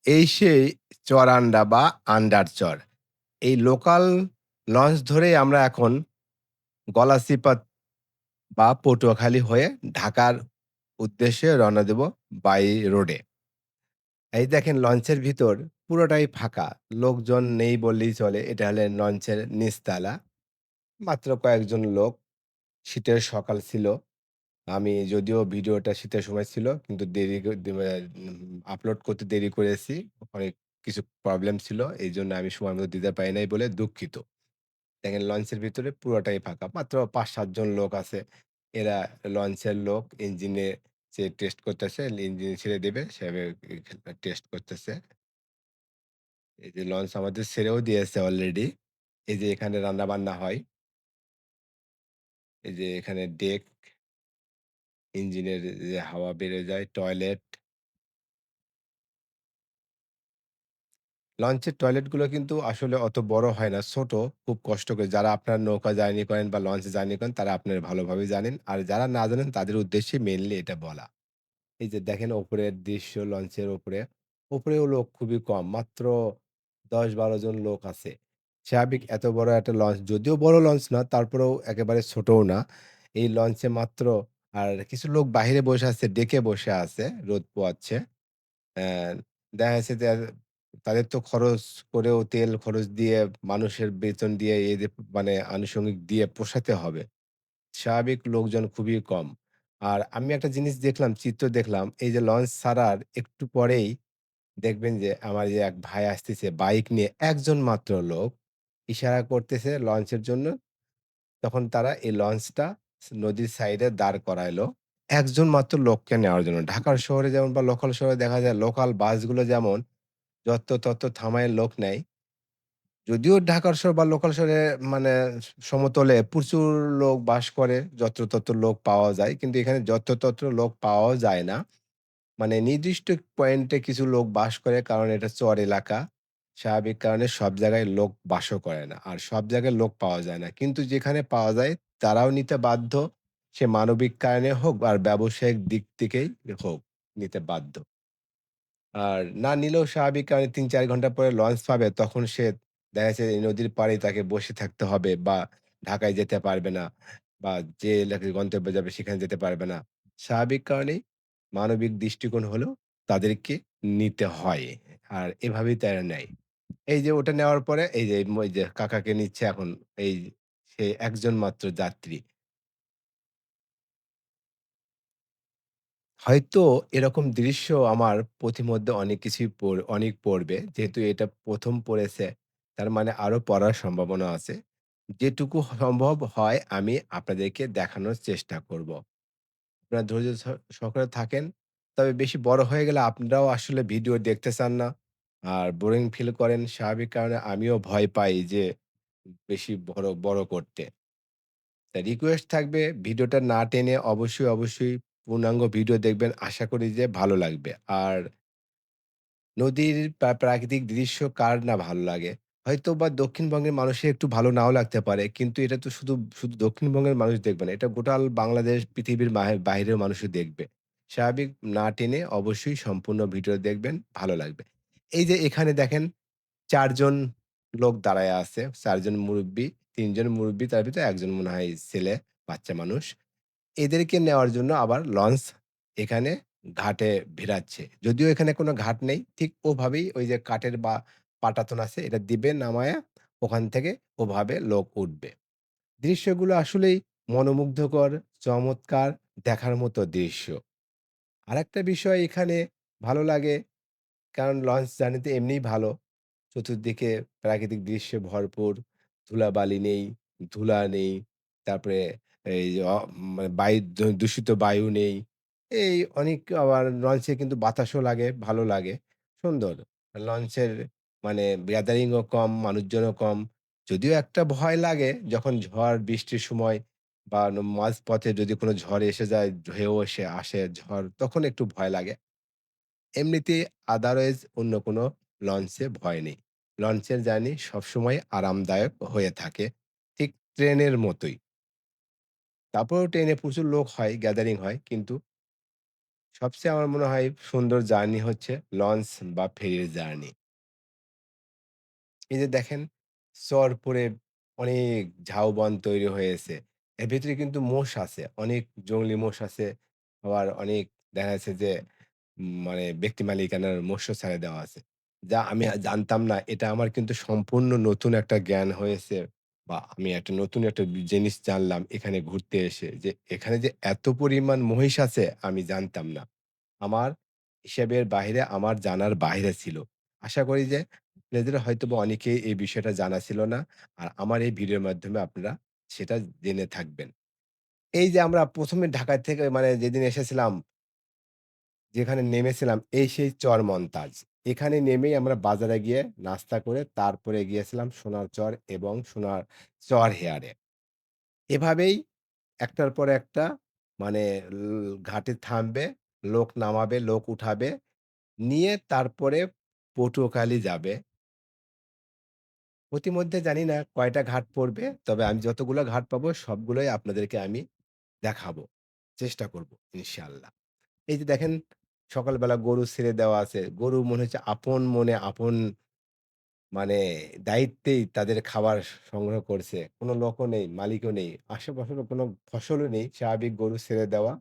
এই সেই চর-আন্ডা বা আন্ডার চর। এই লোকাল লঞ্চ ধরেই আমরা এখন গলাচিপা বা পটুয়াখালী হয়ে ঢাকার উদ্দেশ্যে রওনা দেব বাই রোডে। এই দেখেন লঞ্চের ভিতর পুরোটাই ফাঁকা। লোকজন নেই বললেই চলে। এটা হলে লঞ্চের নিচতলা। মাত্র কয়েকজন লোক। শীতের সকাল ছিল। আমি যদিও ভিডিওটা শীতের সময় ছিল কিন্তু দেরি ক দে আ আপলোড করতে দেরি করেছি। অনেক কিছু প্রবলেম ছিল। এইজন্য আমি সময় মতো দিতে পারি নাই বলে দুঃখিত। দেখেন লঞ্চের ভিতরে পুরোটাই ফাঁকা। মাত্র ৫-৭ জন লোক আছে। এরা লঞ্চের লোক ইঞ্জিনে যে টেস্ট করতেছে, ইঞ্জিন ছেড়ে দিবে সেভাবে টেস্ট করতেছে। এই যে লঞ্চ আমাদের ছেড়েও দিয়েছে অলরেডি। এই যে এখানে রান্নাবান্না হয়। এই যে এখানে ডেক, ইঞ্জিনের যে হাওয়া বের হয়ে যায়, টয়লেট। লঞ্চের টয়লেটগুলো কিন্তু আসলে অত বড় হয় না, ছোট। খুব কষ্ট করে যারা আপনার নৌকা জার্নি করেন বা লঞ্চে জার্নি করেন তারা আপনারা ভালোভাবে জানেন। আর যারা না জানেন তাদের উদ্দেশ্যে মেইনলি এটা বলা। এই যে দেখেন উপরের দৃশ্য লঞ্চের উপরে। উপরেও লোক খুবই কম। মাত্র ১০-১২ জন লোক আছে। স্বাভাবিক এত বড় একটা লঞ্চ যদিও বড় লঞ্চ না তারপরেও একেবারে ছোটও না। এই লঞ্চে মাত্র আর কিছু লোক বাহিরে বসে আছে, ডেকে বসে আছে, রোদ পোয়াচ্ছে। অ্যা দেখা যাচ্ছে যে তাদের তো খরচ করেও তেল খরচ দিয়ে মানুষের বেতন দিয়ে এই যে মানে আনুষঙ্গিক দিয়ে পোষাতে হবে। স্বাভাবিক লোকজন খুবই কম। আর আমি একটা জিনিস দেখলাম, চিত্র দেখলাম, এই যে লঞ্চ ছাড়ার একটু পরেই দেখবেন যে আমার যে এক ভাই আসতেছে বাইক নিয়ে, একজন মাত্র লোক ইশারা করতেছে লঞ্চের জন্য। তখন তারা এই লঞ্চটা নদীর সাইডে দাঁড় করাইলো। একজন মাত্র লোককে নেওয়ার জন্য। ঢাকার শহরে যেমন বা লোকাল শহরে দেখা যায় লোকাল বাসগুলো যেমন যত্র-তত্র থামায় লোক নেয়। যদিও ঢাকার শহর বা লোকাল শহরে মানে সমতলে প্রচুর লোক বাস করে, যত্রতত্র লোক পাওয়া যায়। কিন্তু এখানে যত্রতত্র লোক পাওয়াও যায় না। মানে নির্দিষ্ট পয়েন্টে কিছু লোক বাস করে কারণ এটা চর এলাকা। স্বাভাবিক কারণে সব জায়গায় লোক বাসও করে না। আর সব জায়গায় লোক পাওয়া যায় না। কিন্তু যেখানে পাওয়া যায় তারাও নিতে বাধ্য। সে মানবিক কারণে হোক আর ব্যবসায়িক দিক থেকেই হোক, নিতে বাধ্য। আর না নিলেও স্বাভাবিক কারণে ৩-৪ ঘন্টা পরে লঞ্চ পাবে তখন সে দেখা যাচ্ছে এই নদীর পাড়েই তাকে বসে থাকতে হবে বা ঢাকায় যেতে পারবে না বা যে এলাকায় গন্তব্যে যাবে সেখানে যেতে পারবে না। স্বাভাবিক কারণেই মানবিক দৃষ্টিকোণ হলেও তাদেরকে নিতে হয়। আর এভাবেই তারা নেয়। এই যে ওটা নেওয়ার পরে এই যে কাকাকে নিচ্ছে এখন এই সে একজন মাত্র যাত্রী। হয়তো এরকম দৃশ্য আমার পথিমধ্যে অনেক কিছুই অনেক পড়বে। যেহেতু এটা ১ম পড়েছে, তার মানে আরো পড়ার সম্ভাবনা আছে। যেটুকু সম্ভব হয় আমি আপনাদেরকে দেখানোর চেষ্টা করব। আপনারা ধৈর্য সহকারে থাকেন। তবে বেশি বড় হয়ে গেলে আপনারাও আসলে ভিডিও দেখতে চান না। আর বোরিং ফিল করেন। স্বাভাবিক কারণে আমিও ভয় পাই যে বেশি বড় করতে। তা রিকোয়েস্ট থাকবে ভিডিওটা না টেনে অবশ্যই পূর্ণাঙ্গ ভিডিও দেখবেন। আশা করি যে ভালো লাগবে। আর নদীর প্রাকৃতিক দৃশ্য কার না ভালো লাগে? হয়তোবা দক্ষিণবঙ্গের মানুষের একটু ভালো নাও লাগতে পারে। কিন্তু এটা তো শুধু দক্ষিণবঙ্গের মানুষ দেখবে না। এটা গোটাল বাংলাদেশ, পৃথিবীর বাহিরের মানুষও দেখবে। স্বাভাবিক না টেনে অবশ্যই সম্পূর্ণ ভিডিও দেখবেন, ভালো লাগবে। এই যে এখানে দেখেন ৪ জন লোক দাঁড়ায় আছে। ৪ জন মুরুব্বি, ৩ জন মুরুব্বি তার ভিতরে ১ জন মনে হয় ছেলে, বাচ্চা মানুষ। এদেরকে নেওয়ার জন্য আবার লঞ্চ এখানে ঘাটে ভিড়াচ্ছে। যদিও এখানে কোনো ঘাট নেই। ঠিক ওভাবেই ওই যে কাঠের বা পাটাতন আছে এটা দিবে নামায়া ওখান থেকে ওভাবে লোক উঠবে। দৃশ্যগুলো আসলেই মনোমুগ্ধকর, চমৎকার, দেখার মতো দৃশ্য। আরেকটা বিষয় এখানে ভালো লাগে কারণ লঞ্চ জার্নিতে এমনিই ভালো। চতুর্দিকে প্রাকৃতিক দৃশ্যে ভরপুর। ধুলাবালি নেই, ধুলা নেই। তারপরে এই যে মানে দূষিত বায়ু নেই। এই অনেক আবার লঞ্চে কিন্তু বাতাসও লাগে, ভালো লাগে। সুন্দর। লঞ্চের মানে গ্যাদারিং ও কম, মানুষজনও কম। যদিও একটা ভয় লাগে যখন ঝড় বৃষ্টির সময় বা মাঝপথে যদি কোনো ঝড় এসে যায়, ঢেউ এসে আসে ঝড় তখন একটু ভয় লাগে। এমনিতে আদারওয়াইজ অন্য কোনো লঞ্চে ভয় নেই। লঞ্চের জার্নি সবসময় আরামদায়ক হয়ে থাকে। ঠিক ট্রেনের মতোই। তারপরেও ট্রেনে প্রচুর লোক হয়, গ্যাদারিং হয়। কিন্তু সবচেয়ে আমার মনে হয় সুন্দর জার্নি হচ্ছে লঞ্চ বা ফেরির জার্নি। এই যে দেখেন চর পড়ে অনেক ঝাউবন তৈরি হয়েছে। এর ভেতরে কিন্তু মোষ আছে। অনেক জংলি মোষ আছে। আবার অনেক দেখা যাচ্ছে যে মানে ব্যক্তি মালিকানার মৎস্য ছেড়ে দেওয়া আছে। যা আমি জানতাম না। এটা আমার কিন্তু সম্পূর্ণ নতুন একটা জ্ঞান হয়েছে বা আমি একটা নতুন একটা জিনিস জানলাম এখানে ঘুরতে এসে যে এখানে যে এত পরিমাণ মহিষ আছে আমি জানতাম না। আমার হিসেবের বাহিরে আমার জানার বাহিরে ছিল। আশা করি যে আপনাদের হয়তোবা অনেকেই এই বিষয়টা জানা ছিল না। আর আমার এই ভিডিওর মাধ্যমে আপনারা সেটা জেনে থাকবেন। এই যে আমরা ১ম এ ঢাকা থেকে মানে যেদিন এসেছিলাম, যেখানে নেমেছিলাম এই সেই চরমন্তাজ। এখানে নেমেই আমরা বাজারে গিয়ে নাস্তা করে তারপরে গিয়েছিলাম সোনার চর এবং সোনার চরহেয়ারে। এভাবেই একটার পর একটা মানে ঘাটে থামবে, লোক নামাবে, লোক উঠাবে। নিয়ে তারপরে পটুয়াখালী যাবে। প্রতিমধ্যে জানি না কয়টা ঘাট পড়বে। তবে আমি যতগুলো ঘাট পাবো সবগুলোই আপনাদেরকে আমি দেখাবো। চেষ্টা করব ইনশাআল্লাহ। এই যে দেখেন সকালবেলা গরু ছেড়ে দেওয়া আছে। গরু মনে হচ্ছে আপন মনে আপন মানে দায়িত্বেই তাদের খাবার সংগ্রহ করছে। কোন লোকও নেই, মালিকও নেই। আশেপাশেরও কোন ফসলও নেই। স্বাভাবিক গরু ছেড়ে দেওয়া।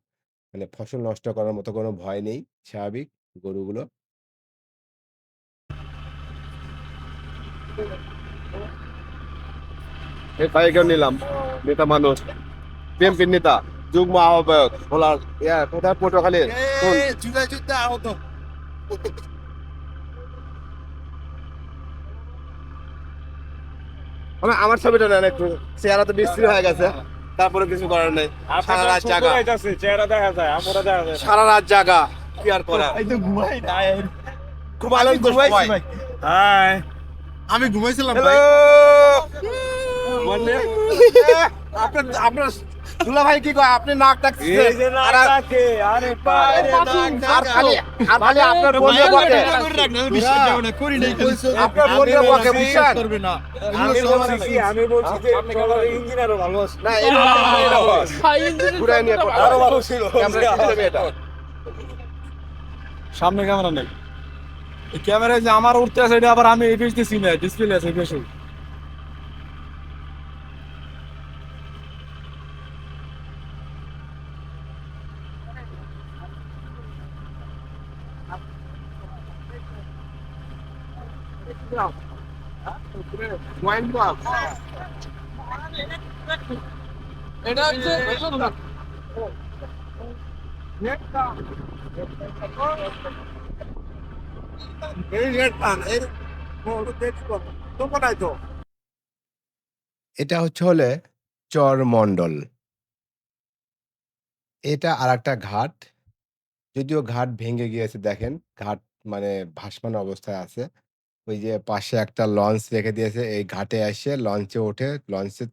মানে ফসল নষ্ট করার মতো কোন ভয় নেই। স্বাভাবিক গরুগুলো এই ভাইকেও নিলাম নেতা মানুষ বিএনপির নেতা যুগ্ম আহ্বায়ক ভোলার কোথায় পটুয়াখালীর কোন জুলাই যুদ্ধে আহত। আমার ছবিটা নেন একটু চেহারা তো বিশ্রী হয়ে গেছে তারপরে কিছু করার নেই সারা রাত জাগা চেহারা দেখা যায়, আমরা দেখা যায় না। সারা রাত জাগা কি আর করা এই তো ঘুমাই নাই। ঘুমাইলেন তো ঘুমাইছি সবাই ভাই। হাই, আমি ঘুমাইছিলাম হ্যালো ভাই। মানে আপনার আপনার দুলা ভাই কি কয় আপনি নাক ডাকছেন এই যে নাক আর ডাকে, আরে বাইরে নাক আর ডাকে। খালি আর খালি আপনার বন্ধু বকে আপনার বন্ধু বকে বুঝছেন আমি বলছি কি, আমি বলছি যে ট্রলারের ইঞ্জিনিয়ারও ভালো আছে। না এটা ঘুরাই নিয়ে পড়তে আরো ভালো ছিল। ক্যামেরা সিস্টেম এটা সামনে ক্যামেরা নেই। এই ক্যামেরায় যে আমার উঠতে আছে এটা আবার আমি এই পেজ দিছি না, ডিসপ্লে আছে এই পেজে। ওয়াইন বক্স এটা হচ্ছে এই রেড পান এই দেখো তো কোথায় তো এটা হলে চরমন্ডল। এটা আরেকটা ঘাট। যদিও ঘাট ভেঙে গিয়েছে দেখেন। ঘাট মানে ভাসমান অবস্থায় আছে। ওই যে পাশে একটা লঞ্চ রেখে দিয়েছে। এই ঘাটে এসে লঞ্চে ওঠে। লঞ্চে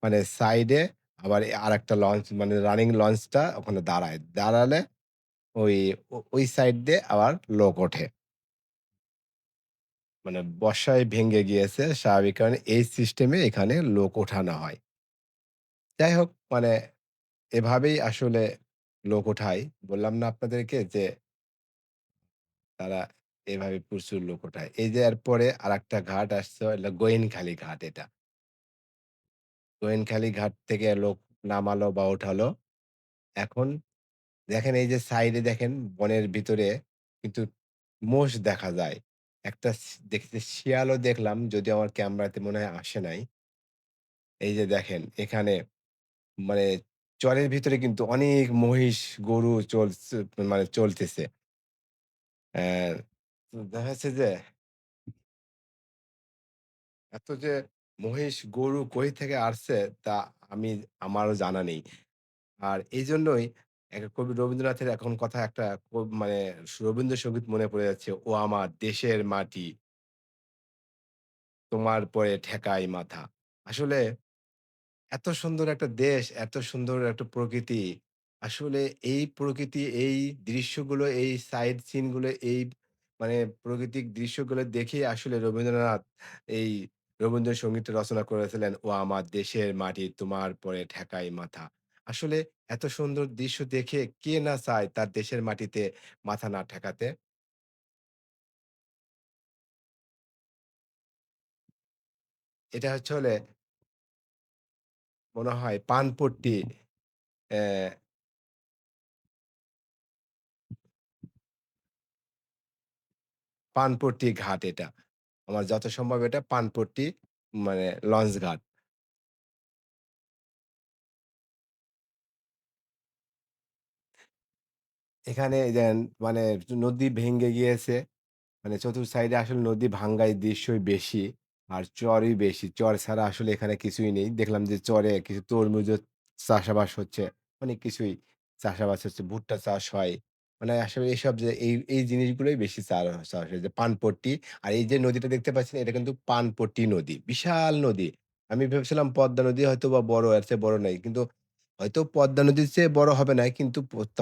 মানে সাইডে আবার আরেকটা লঞ্চ মানে রানিং লঞ্চটা ওখানে দাঁড়ায়। দাঁড়ালে ওই ওই সাইড দিয়ে আবার লোক ওঠে। মানে বর্ষায় ভেঙে গিয়েছে। স্বাভাবিক কারণে এই সিস্টেমে এখানে লোক ওঠানো হয়। যাই হোক মানে এভাবেই আসলে লোক ওঠায়। বললাম না আপনাদেরকে যে তারা এভাবে প্রচুর লোক ওঠায়। এই যে এরপরে আরেকটা ঘাট আসছে হলো গোয়েনখালী ঘাট এটা। গোয়েনখালী ঘাট থেকে লোক নামালো বা ওঠালো। এখন দেখেন এই যে সাইডে দেখেন বনের ভিতরে কিন্তু মোষ দেখা যায়। একটা দেখছি শিয়ালও দেখলাম যদিও আমার ক্যামেরাতে মনে হয় আসে নাই। এই যে দেখেন এখানে মানে চরের ভিতরে কিন্তু অনেক মহিষ, গরু মানে চলতেছে। অ্যা তো দেখা যাচ্ছে যে এত যে মহিষ, গরু কই থেকে আসছে তা আমি আমারও জানা নেই। আর এইজন্যই কবি রবীন্দ্রনাথের এখন কথা একটা মানে রবীন্দ্রসঙ্গীত মনে পড়ে যাচ্ছে, "ও আমার দেশের মাটি, তোমার পরে ঠেকাই মাথা।" আসলে এত সুন্দর একটা দেশ, এত সুন্দর একটা প্রকৃতি। আসলে এই প্রকৃতি, এই দৃশ্যগুলো, এই সাইড সিন গুলো, এই মানে প্রাকৃতিক দৃশ্যগুলো দেখেই আসলে রবীন্দ্রনাথ এই রবীন্দ্রসঙ্গীতটা রচনা করেছিলেন, "ও আমার দেশের মাটি তোমার পরে ঠেকাই মাথা।" আসলে এত সুন্দর দৃশ্য দেখে কে না চায় তার দেশের মাটিতে মাথা না ঠেকাতে? এটা হচ্ছে হলে মনে হয় পানপট্টি অ্যা পানপট্টি ঘাট এটা। আমার যত সম্ভব এটা পানপট্টি মানে লঞ্চ ঘাট। এখানে যেন মানে নদী ভেঙে গিয়েছে। মানে চতুর সাইডে আসলে নদী ভাঙ্গার দৃশ্যই বেশি। আর চরই বেশি। চর ছাড়া আসলে এখানে কিছুই নেই। দেখলাম যে চরে কিছু তরমুজের চাষাবাস হচ্ছে। অনেক কিছুই চাষাবাস হচ্ছে। ভুট্টা চাষ হয়। মানে আসলে এসব যে এই জিনিসগুলোই বেশি চাষ হয়। যে পানপট্টি আর এই যে নদীটা দেখতে পাচ্ছেন এটা কিন্তু পানপট্টি নদী। বিশাল নদী। আমি ভেবেছিলাম পদ্মা নদী হয়তোবা বড়, এর চেয়ে বড় নাই। কিন্তু হয়তো পদ্মা নদীর চেয়ে বড় হবে না কিন্তু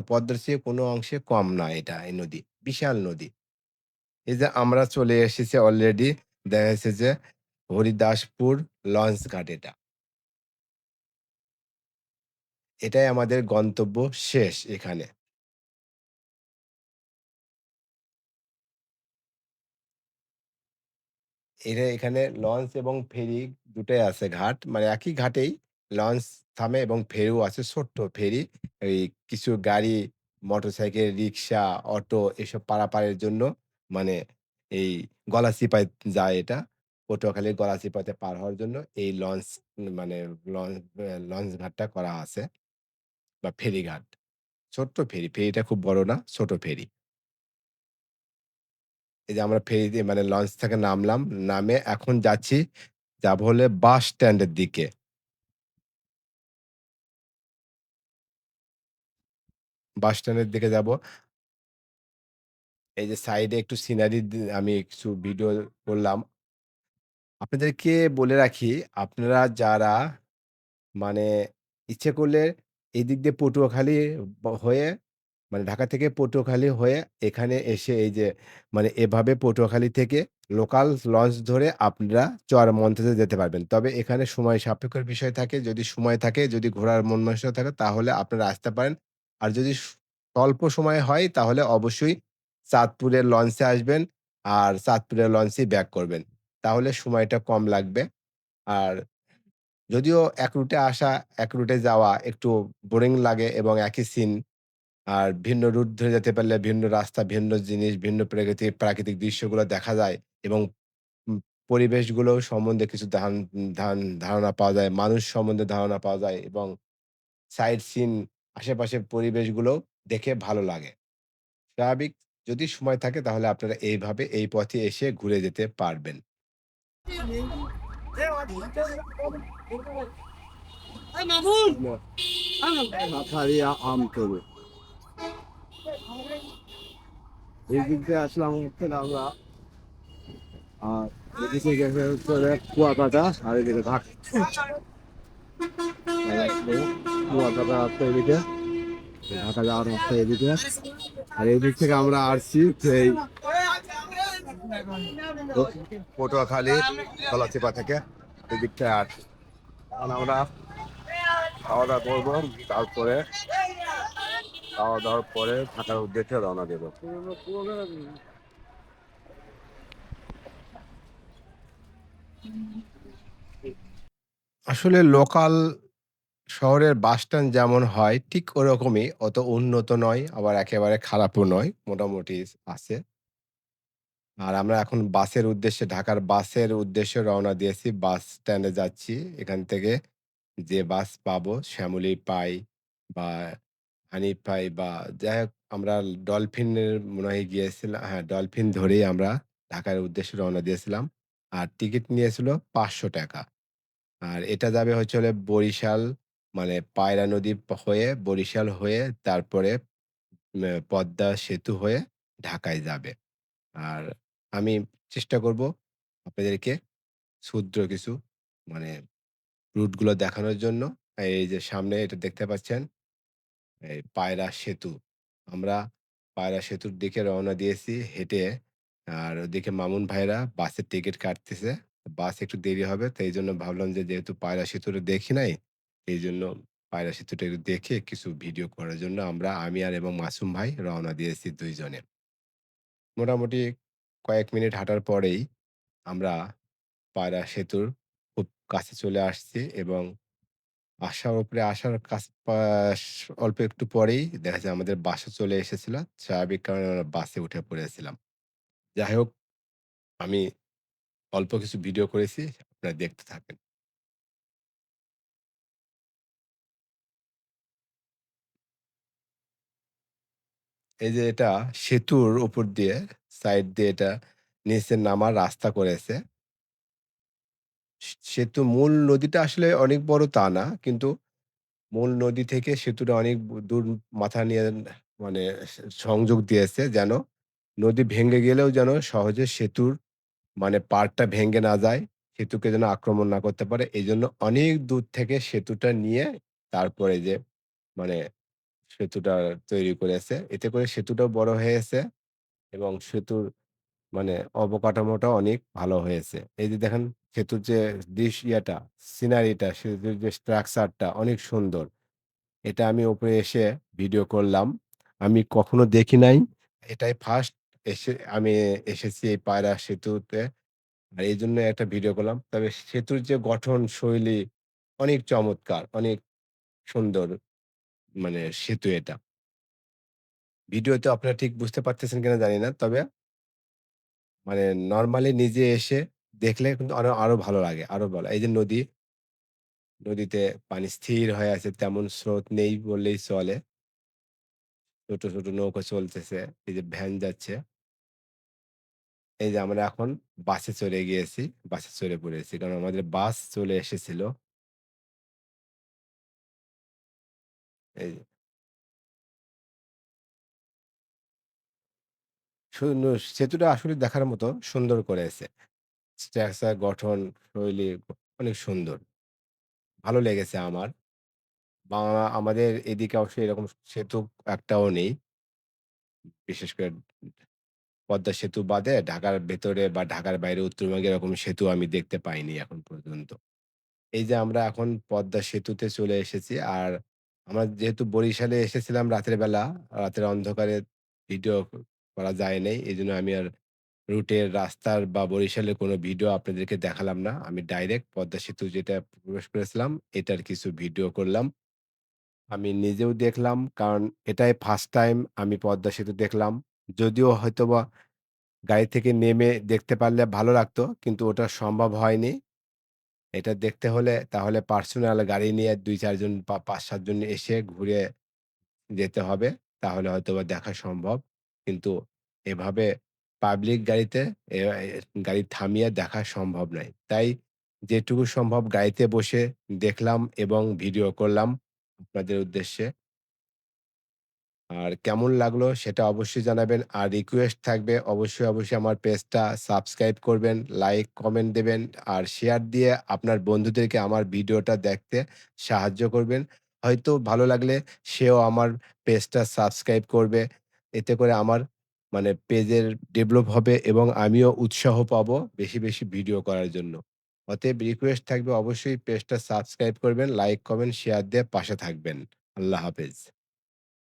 পদ্মার চেয়ে কোনো অংশে কম না এটা এই নদী। বিশাল নদী। এই যে আমরা চলে এসেছি অলরেডি দেখা যাচ্ছে যে হরিদাসপুর লঞ্চ ঘাট এটা। এটাই আমাদের গন্তব্য শেষ এখানে। এখানে লঞ্চ এবং ফেরি দুটাই আছে ঘাট। মানে একই ঘাটেই লঞ্চ থামে এবং ফেরিও আছে ছোট্ট ফেরি। এই কিছু গাড়ি, মোটরসাইকেল, রিক্সা, অটো এসব পারাপারের জন্য মানে এই গলাচিপায় যায় এটা। পটুয়াখালীর গলাচিপাতে পার হওয়ার জন্য এই লঞ্চ মানে লঞ্চ ঘাটটা করা আছে বা ফেরিঘাট। ছোট্ট ফেরি। ফেরিটা খুব বড় না, ছোট ফেরি। এই যে আমরা ফেরি মানে লঞ্চ থেকে নামলাম। নামে এখন যাচ্ছি, যাবো হলে বাস স্ট্যান্ডের দিকে। বাস স্ট্যান্ডের দিকে যাবো। এই যে সাইডে একটু সিনারি আমি কিছু ভিডিও করলাম। আপনাদেরকে বলে রাখি, আপনারা যারা মানে ইচ্ছে করলে এদিক দিয়ে পটুয়াখালী হয়ে মানে ঢাকা থেকে পটুয়াখালী হয়ে এখানে এসে এই যে মানে এভাবে পটুয়াখালী থেকে লোকাল লঞ্চ ধরে আপনারা চরমন্তেজে যেতে পারবেন। তবে এখানে সময় সাপেক্ষর বিষয় থাকে। যদি সময় থাকে, যদি ঘোরার মন মানসিকতা থাকে তাহলে আপনারা আসতে পারেন। আর যদি স্বল্প সময় হয় তাহলে অবশ্যই চাঁদপুরের লঞ্চে আসবেন। আর চাঁদপুরের লঞ্চেই ব্যাক করবেন। তাহলে সময়টা কম লাগবে। আর যদিও এক রুটে আসা, এক রুটে যাওয়া একটু বোরিং লাগে এবং একই সিন। আর ভিন্ন রুট ধরে যেতে পারলে ভিন্ন রাস্তা, ভিন্ন জিনিস, ভিন্ন প্রাকৃতিক দৃশ্যগুলো দেখা যায় এবং উম পরিবেশগুলো সম্বন্ধে কিছু ধারণা পাওয়া যায়। মানুষ সম্বন্ধে ধারণা পাওয়া যায় এবং সাইট সিন আশেপাশের পরিবেশগুলো দেখে ভালো লাগে। স্বাভাবিক যদি সময় থাকে তাহলে আপনারা এইভাবে এই পথে এসে ঘুরে যেতে পারবেন। মাথারিয়া আম তরু। এই দিক দিয়ে আসলাম হচ্ছে আমরা আর এদিকে গেছে হচ্ছে কুয়াকাটা আর এদিকে ঢাকা। কুয়াকাটা আছে এদিকে, ঢাকা যাওয়ার রাস্তা এদিকে। আর এই দিক থেকে আমরা আসছি সেই পটুয়াখালী গলাচিপা থেকে এই দিকটায় আসছি। এখন আমরা খাওয়া দাওয়া করবো, তারপরে খাওয়া দাওয়ার পরে ঢাকার উদ্দেশ্যে রওনা দেবো। আসলে লোকাল শহরের বাস স্ট্যান্ড যেমন হয় ঠিক ওরকমই। অত উন্নত নয়, আবার একেবারে খারাপও নয়। মোটামুটি আছে। আর আমরা এখন বাসের উদ্দেশ্যে ঢাকার বাসের উদ্দেশ্যে রওনা দিয়েছি। বাস স্ট্যান্ডে যাচ্ছি। এখান থেকে যে বাস পাবো শ্যামলী পাই বা হানিফ পাই বা যাই হোক আমরা ডলফিনের মনে হয় গিয়েছিলাম। হ্যাঁ, ডলফিন ধরেই আমরা ঢাকার উদ্দেশ্যে রওনা দিয়েছিলাম। আর টিকিট নিয়েছিল ৳৫০০। আর এটা যাবে হচ্ছে হলো বরিশাল মানে পায়রা নদী হয়ে বরিশাল হয়ে তারপরে পদ্মা সেতু হয়ে ঢাকায় যাবে। আর আমি চেষ্টা করব আপনাদেরকে ক্ষুদ্র কিছু মানে রুট গুলো দেখানোর জন্য। এই যে সামনে এটা দেখতে পাচ্ছেন এই পায়রা সেতু। আমরা পায়রা সেতুর দিকে রওনা দিয়েছি হেঁটে। আর ওদিকে মামুন ভাইরা বাসের টিকিট কাটতেছে। বাস একটু দেরি হবে। তো এইজন্য ভাবলাম যে যেহেতু পায়রা সেতুটা দেখি নাই, এইজন্য পায়রা সেতুটা একটু দেখে কিছু ভিডিও করার জন্য আমি আর এবং মাসুম ভাই রওনা দিয়েছি ২ জনে। মোটামুটি কয়েক মিনিট হাঁটার পরেই আমরা পায়রা সেতুর খুব কাছে চলে আসছি এবং আসার অল্প একটু পরেই দেখা যায় আমাদের বাসও চলে এসেছিল। স্বাভাবিক কারণে আমরা বাসে উঠে পড়েছিলাম। যাই হোক, আমি অল্প কিছু ভিডিও করেছি। আপনারা দেখতে থাকেন। এই যে এটা সেতুর উপর দিয়ে সাইড দিয়ে এটা নিচে নামার রাস্তা করেছে। সেতু মূল নদীটা আসলে অনেক বড় তা না। কিন্তু মূল নদী থেকে সেতুটা অনেক দূর মাথা নিয়ে মানে সংযোগ দিয়েছে যেন নদী ভেঙে গেলেও যেন সহজে সেতুর পাড়টা ভেঙে না যায়। সেতুকে যেন আক্রমণ না করতে পারে। এজন্য অনেক দূর থেকে সেতুটা নিয়ে তারপরে যে মানে সেতুটা তৈরি করেছে। এতে করে সেতুটাও বড় হয়েছে এবং সেতুর অবকাঠামোটা অনেক ভালো হয়েছে। এই যে দেখেন সেতুর যে সিনারিটা, সেতুর যে স্ট্রাকচারটা অনেক সুন্দর। এটা আমি উপরে এসে ভিডিও করলাম। আমি কখনো দেখি নাই। এটাই ফার্স্ট আমি এসেছি এই পায়রা সেতুতে। আর এইজন্য একটা ভিডিও করলাম। তবে সেতুর যে গঠন শৈলী অনেক চমৎকার, অনেক সুন্দর সেতু এটা। ভিডিওতে আপনারা ঠিক বুঝতে পারতেছেন কিনা জানি না। তবে নরমালি নিজে এসে দেখলে কিন্তু আরো আরো ভালো লাগে। আরো ভালো। এই যে নদীতে পানি স্থির হয়ে আছে, তেমন স্রোত নেই বললেই চলে। ছোট, ছোট নৌকো চলতেছে। এই যে ভ্যান যাচ্ছে। এই যে আমরা এখন বাসে চড়ে গিয়েছি। বাসে চড়ে পড়েছি। কারণ আমাদের বাস চলে এসেছিল। এই সেতুটা আসলে দেখার মতো সুন্দর করেছে। স্ট্রাকচার, গঠন, শৈলী অনেক সুন্দর। ভালো লেগেছে আমার। বা আমাদের এদিকে অবশ্য এরকম সেতু একটাও নেই। বিশেষ করে পদ্মা সেতু বাদে ঢাকার ভেতরে বা ঢাকার বাইরে উত্তরবঙ্গে এরকম সেতু আমি দেখতে পাইনি এখন পর্যন্ত। এই যে আমরা এখন পদ্মা সেতুতে চলে এসেছি। আর আমরা যেহেতু বরিশালে এসেছিলাম রাতের বেলা, রাতের অন্ধকারে ভিডিও করা যায় নাই। এজন্য আমি আর রুটের রাস্তার বা বরিশালের কোনো ভিডিও আপনাদেরকে দেখালাম না। আমি ডাইরেক্ট পদ্মা সেতু যেটা প্রবেশ করেছিলাম, এটার কিছু ভিডিও করলাম। আমি নিজেও দেখলাম কারণ এটাই ফার্স্ট টাইম আমি পদ্মা সেতু দেখলাম। যদিও হয়তোবা গাড়ি থেকে নেমে দেখতে পারলে ভালো লাগতো, কিন্তু ওটা সম্ভব হয়নি। এটা দেখতে হলে তাহলে পার্সোনাল গাড়ি নিয়ে ২-৪ জন বা ৫-৭ জন এসে ঘুরে যেতে হবে। তাহলে হয়তোবা দেখা সম্ভব। কিন্তু এভাবে পাবলিক গাড়িতে এ এ গাড়ি থামিয়ে দেখা সম্ভব নয়। তাই যেটুকু সম্ভব গাড়িতে বসে দেখলাম এবং ভিডিও করলাম আপনাদের উদ্দেশ্যে। আর কেমন লাগলো সেটা অবশ্যই জানাবেন। আর রিকোয়েস্ট থাকবে অবশ্যই, অবশ্যই আমার পেজটা সাবস্ক্রাইব করবেন, লাইক, কমেন্ট দেবেন আর শেয়ার দিয়ে আপনার বন্ধুদেরকে আমার ভিডিওটা দেখতে সাহায্য করবেন। হয়তো ভালো লাগলে সেও আমার পেজটা সাবস্ক্রাইব করবে। এতে করে আমার পেজের ডেভেলপ হবে এবং আমিও উৎসাহ পাবো বেশি, বেশি ভিডিও করার জন্য। অতএব রিকোয়েস্ট থাকবে অবশ্যই পেজটা সাবস্ক্রাইব করবেন, লাইক, কমেন্ট, শেয়ার দিয়ে পাশে থাকবেন। আল্লাহ হাফেজ।